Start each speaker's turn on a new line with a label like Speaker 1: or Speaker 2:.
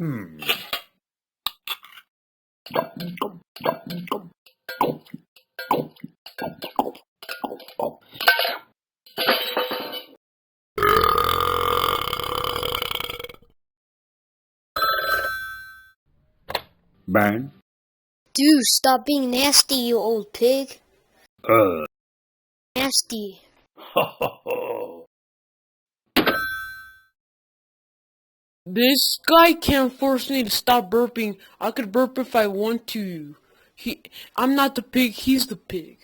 Speaker 1: Man.
Speaker 2: Dude, stop being nasty, you old pig. Nasty.
Speaker 3: This guy can't force me to stop burping. I could burp if I want to. I'm not the pig, he's the pig.